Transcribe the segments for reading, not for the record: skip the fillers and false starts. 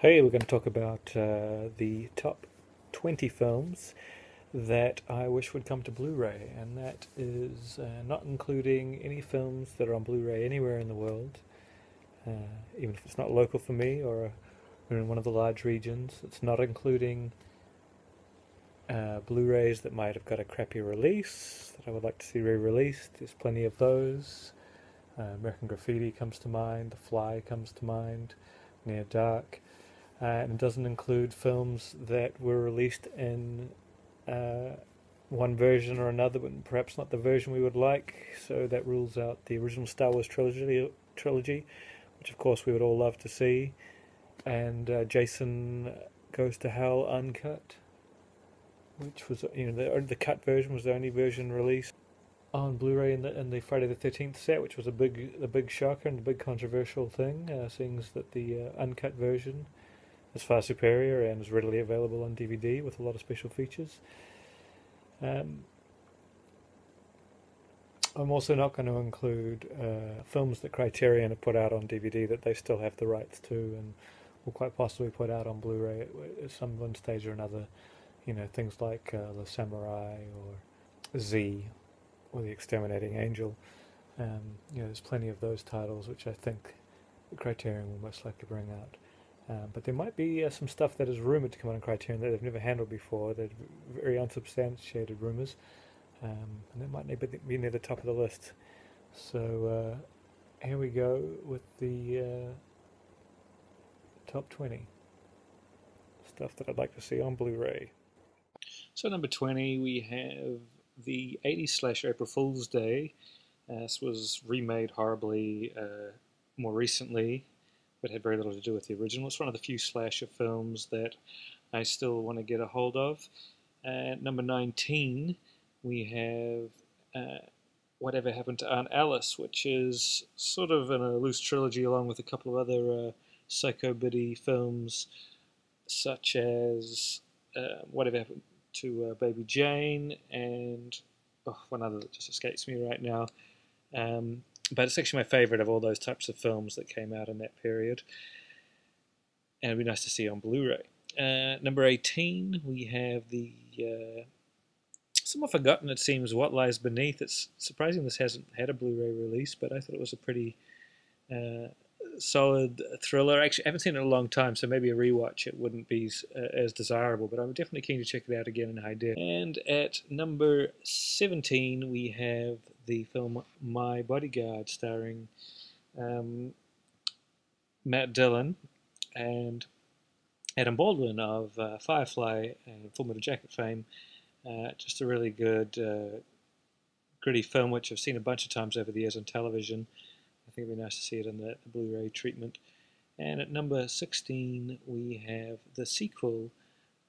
Hey, we're going to talk about the top 20 films that I wish would come to Blu-ray, and that is not including any films that are on Blu-ray anywhere in the world, uh, even if it's not local for me or in one of the large regions. It's not including Blu-rays that might have got a crappy release that I would like to see re-released. There's plenty of those. American Graffiti comes to mind, The Fly comes to mind, Near Dark. And it doesn't include films that were released in one version or another, but perhaps not the version we would like. So that rules out the original Star Wars trilogy, which of course we would all love to see, and Jason Goes to Hell uncut, which was the cut version was the only version released on Blu-ray in the Friday the 13th set, which was a big shocker and a big controversial thing, seeing that the uncut version is far superior and is readily available on DVD with a lot of special features. I'm also not going to include films that Criterion have put out on DVD that they still have the rights to and will quite possibly put out on Blu-ray at some one stage or another. Things like The Samurai or Z or The Exterminating Angel. There's plenty of those titles which I think Criterion will most likely bring out. But there might be some stuff that is rumored to come out on Criterion that they've never handled before. They're very unsubstantiated rumors, and that might be near the top of the list. So here we go with the top 20 stuff that I'd like to see on Blu-ray. So number 20, we have the 80s / April Fool's Day. This was remade horribly more recently, but had very little to do with the original. It's one of the few slasher films that I still want to get a hold of. At number 19, we have Whatever Happened to Aunt Alice, which is sort of in a loose trilogy along with a couple of other psycho-biddy films, such as Whatever Happened to Baby Jane and one other that just escapes me right now. But it's actually my favourite of all those types of films that came out in that period. And it'd be nice to see on Blu-ray. Number 18, we have the somewhat forgotten, it seems, What Lies Beneath. It's surprising this hasn't had a Blu-ray release, but I thought it was a pretty solid thriller. Actually, I haven't seen it in a long time, so maybe a rewatch it wouldn't be as desirable, but I'm definitely keen to check it out again in high def. And at number 17, we have the film My Bodyguard, starring Matt Dillon and Adam Baldwin of Firefly and Full Metal Jacket fame. Just a really good, gritty film, which I've seen a bunch of times over the years on television. I think it'd be nice to see it in the Blu-ray treatment. And at number 16, we have the sequel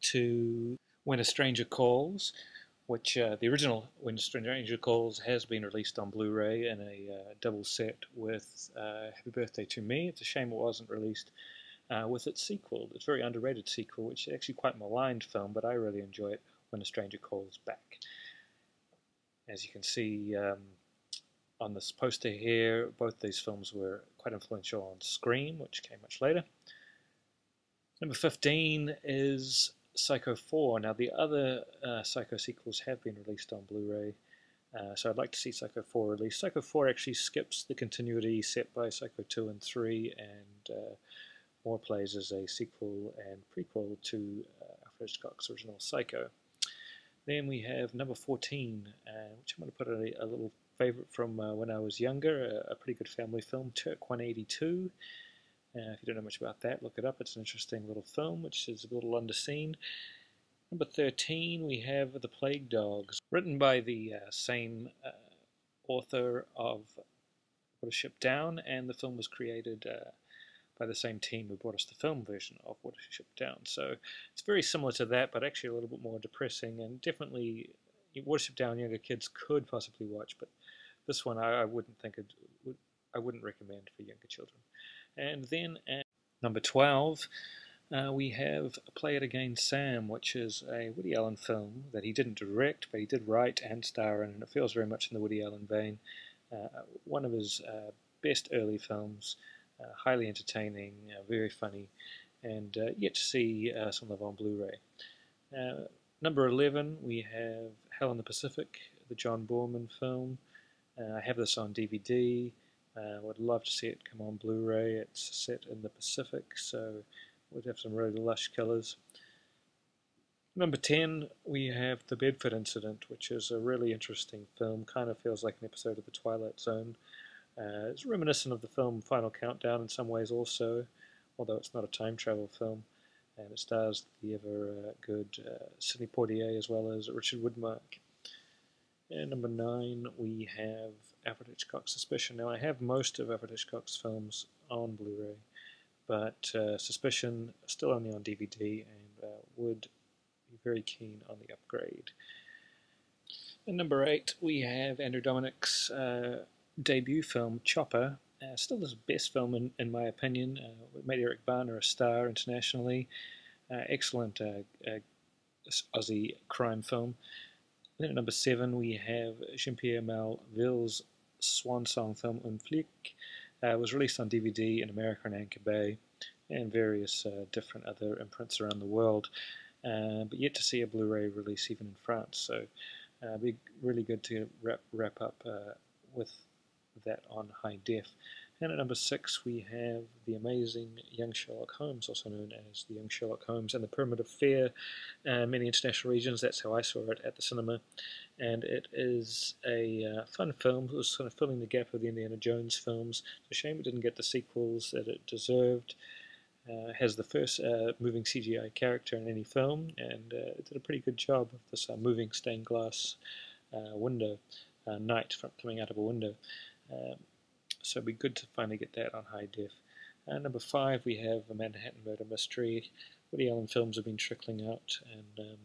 to When a Stranger Calls, which the original When a Stranger Calls has been released on Blu-ray in a double set with Happy Birthday to Me. It's a shame it wasn't released with its sequel. It's a very underrated sequel, which is actually quite a maligned film, but I really enjoy it, When a Stranger Calls Back. As you can see on this poster here, both these films were quite influential on Scream, which came much later. Number 15 is Psycho 4. Now, the other Psycho sequels have been released on Blu-ray, so I'd like to see Psycho 4 released. Psycho 4 actually skips the continuity set by Psycho 2 and 3 and more plays as a sequel and prequel to Alfred Hitchcock's original Psycho. Then we have number 14, which I'm going to put a little favorite from when I was younger, a pretty good family film, Turk 182. If you don't know much about that, look it up. It's an interesting little film, which is a little underseen. Number 13, we have The Plague Dogs, written by the same author of Watership Down, and the film was created by the same team who brought us the film version of Watership Down. So it's very similar to that, but actually a little bit more depressing, and definitely Watership Down younger kids could possibly watch, but this one I wouldn't think I wouldn't recommend for younger children. And then at number 12, we have Play It Again, Sam, which is a Woody Allen film that he didn't direct, but he did write and star in, and it feels very much in the Woody Allen vein. One of his best early films, highly entertaining, very funny, and yet to see some of them on Blu-ray. Number 11, we have Hell in the Pacific, the John Boorman film. I have this on DVD. Would love to see it come on Blu-ray. It's set in the Pacific, so we'd have some really lush colours. Number 10, we have The Bedford Incident, which is a really interesting film. Kind of feels like an episode of The Twilight Zone. It's reminiscent of the film Final Countdown in some ways also, although it's not a time travel film. And it stars the ever good Sidney Poitier as well as Richard Widmark. And number 9, we have Alfred Hitchcock's Suspicion. Now, I have most of Alfred Hitchcock's films on Blu-ray, but Suspicion still only on DVD, and would be very keen on the upgrade. And number 8, we have Andrew Dominik's debut film, Chopper. Still his best film in my opinion. It made Eric Bana a star internationally. Excellent Aussie crime film. Then at number 7, we have Jean-Pierre Melville's swan song film Un Flic. It was released on DVD in America and Anchor Bay and various different other imprints around the world, but yet to see a Blu-ray release even in France. So it'd be really good to wrap up with that on high def. And at number 6, we have the amazing Young Sherlock Holmes, also known as the Young Sherlock Holmes and the Pyramid of Fear, many international regions. That's how I saw it at the cinema. And it is a fun film. It was sort of filling the gap of the Indiana Jones films. It's a shame it didn't get the sequels that it deserved. Has the first moving CGI character in any film, and it did a pretty good job of this moving stained glass window, knight coming out of a window. So it'd be good to finally get that on high def. Number 5, we have a Manhattan Murder Mystery. Woody Allen films have been trickling out, and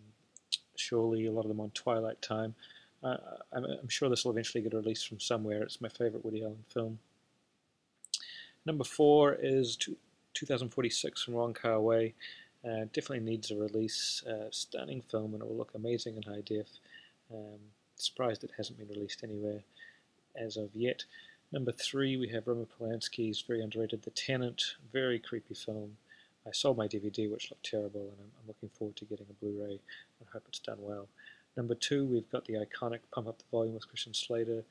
surely a lot of them on Twilight time. I'm sure this will eventually get released from somewhere. It's my favorite Woody Allen film. Number 4 is 2046 from Wong Kar-wai. Definitely needs a release. Stunning film, and it will look amazing in high def. Surprised it hasn't been released anywhere as of yet. Number 3, we have Roman Polanski's very underrated The Tenant, very creepy film. I sold my DVD, which looked terrible, and I'm looking forward to getting a Blu-ray and hope it's done well. Number 2, we've got the iconic Pump Up the Volume with Christian Slater.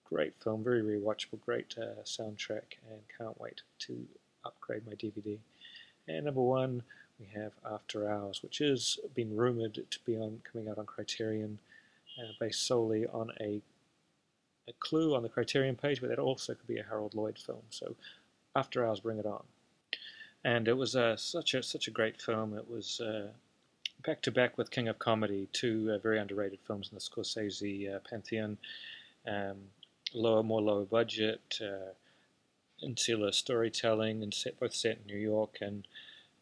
Great film, very rewatchable, great soundtrack, and can't wait to upgrade my DVD. And number 1, we have After Hours, which has been rumoured to be coming out on Criterion, based solely on a clue on the Criterion page, but that also could be a Harold Lloyd film. So After Hours, bring it on. And it was such a great film. It was back to back with King of Comedy, two very underrated films in the Scorsese pantheon. More lower budget, insular storytelling, and both set in New York. And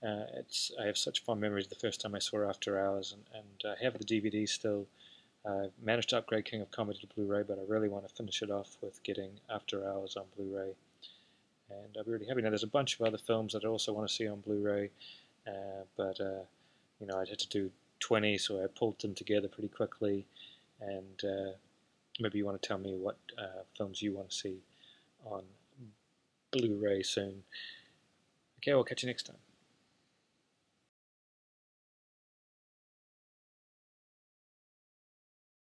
I have such fond memories of the first time I saw After Hours, and I have the DVD still. I've managed to upgrade King of Comedy to Blu-ray, but I really want to finish it off with getting After Hours on Blu-ray. And I'll be really happy. Now, there's a bunch of other films that I also want to see on Blu-ray, but I'd had to do 20, so I pulled them together pretty quickly. And maybe you want to tell me what films you want to see on Blu-ray soon. Okay, we'll catch you next time.